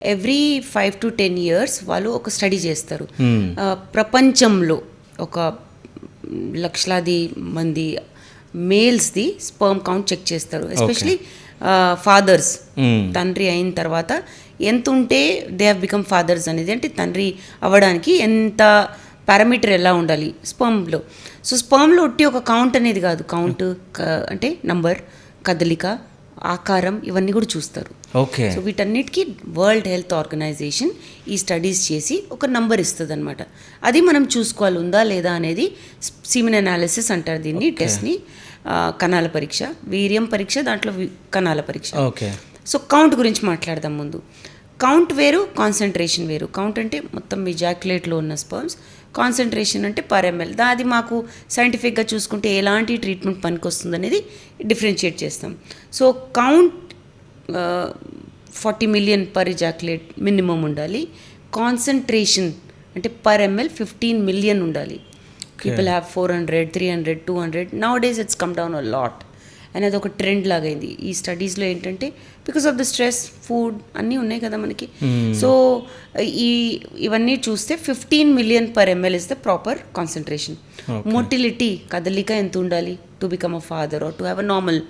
Every 5 to 10 years వాళ్ళు ఒక study చేస్తారు. ప్రపంచంలో ఒక లక్షలాది మంది మేల్స్ది స్పర్మ్ కౌంట్ చెక్ చేస్తారు. ఎస్పెషలీ ఫాదర్స్ తండ్రి అయిన తర్వాత ఎంత ఉంటే దే హ్యావ్ బికమ్ ఫాదర్స్ అనేది, అంటే తండ్రి అవ్వడానికి ఎంత పారామీటర్ ఎలా ఉండాలి స్పర్మ్లో. సో స్పర్మ్లో ఒట్టి ఒక కౌంట్ అనేది కాదు, కౌంట్ అంటే నంబర్, కదలిక, ఆకారం, ఇవన్నీ కూడా చూస్తారు. ఓకే. సో వీటన్నిటికీ వరల్డ్ హెల్త్ ఆర్గనైజేషన్ ఈ స్టడీస్ చేసి ఒక నంబర్ ఇస్తుంది అనమాట. అది మనం చూసుకోవాలి ఉందా లేదా అనేది. సీమెన్ అనాలిసిస్ అంటారు దీన్ని, టెస్ట్ని. కణాల పరీక్ష, వీర్యం పరీక్ష, దాంట్లో కణాల పరీక్ష. ఓకే. సో కౌంట్ గురించి మాట్లాడదాం ముందు. కౌంట్ వేరు, కాన్సన్ట్రేషన్ వేరు. కౌంట్ అంటే మొత్తం మీ జాక్యులేట్లో ఉన్న స్పర్మ్స్, కాన్సన్ట్రేషన్ అంటే పర్ ఎంఎల్. అది మాకు సైంటిఫిక్గా చూసుకుంటే ఎలాంటి ట్రీట్మెంట్ పనికి వస్తుంది అనేది డిఫరెన్షియేట్ చేస్తాం. So count 40 million per ejaculate minimum ఉండాలి. కాన్సన్ట్రేషన్ అంటే పర్ ఎంఎల్ 15 million ఉండాలి. People have 400, 300, 200. Nowadays it's come down a lot అనేది ఒక ట్రెండ్ లాగైంది. ఈ స్టడీస్లో ఏంటంటే because of the stress, food అన్నీ ఉన్నాయి కదా మనకి. సో ఇవన్నీ చూస్తే 15 million per ml is the proper concentration. Motility, కదలిక ఎంత ఉండాలి to become a father or to have a normal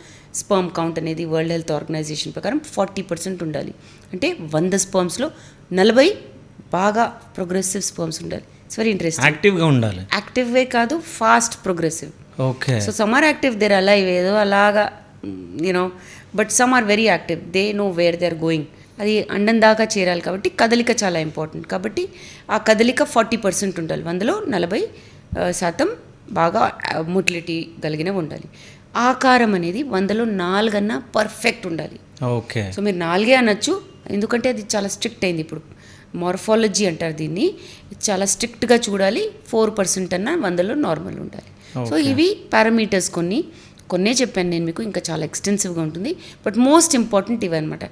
sperm count అనేది వరల్డ్ హెల్త్ ఆర్గనైజేషన్ ప్రకారం 40% ఉండాలి. అంటే 100 స్పర్మ్స్లో 40 బాగా ప్రోగ్రెసివ్ స్పర్మ్స్ ఉండాలి. It's very interesting. యాక్టివ్గా ఉండాలి. యాక్టివ్వే కాదు, fast progressive. Okay. So some are active, they're alive ఏదో అలాగా you know, but some are very active, they know where they are going. అది అండం దాకా చేరాలి కాబట్టి కదలిక చాలా ఇంపార్టెంట్. కాబట్టి ఆ కదలిక 40% ఉండాలి. 100లో 40% బాగా మొటిలిటీ కలిగినవి ఉండాలి. ఆకారం అనేది 100లో 4 అన్నా పర్ఫెక్ట్ ఉండాలి. ఓకే. సో మీరు 4 అనొచ్చు, ఎందుకంటే అది చాలా స్ట్రిక్ట్ అయింది ఇప్పుడు. మార్ఫాలజీ అంటారు దీన్ని. చాలా స్ట్రిక్ట్గా చూడాలి. 4% అన్నా 100లో నార్మల్ ఉండాలి. సో ఇవి పారామీటర్స్ కొన్నే చెప్పాను నేను మీకు, ఇంకా చాలా ఎక్స్టెన్సివ్గా ఉంటుంది. బట్ మోస్ట్ ఇంపార్టెంట్ ఇవి అనమాట.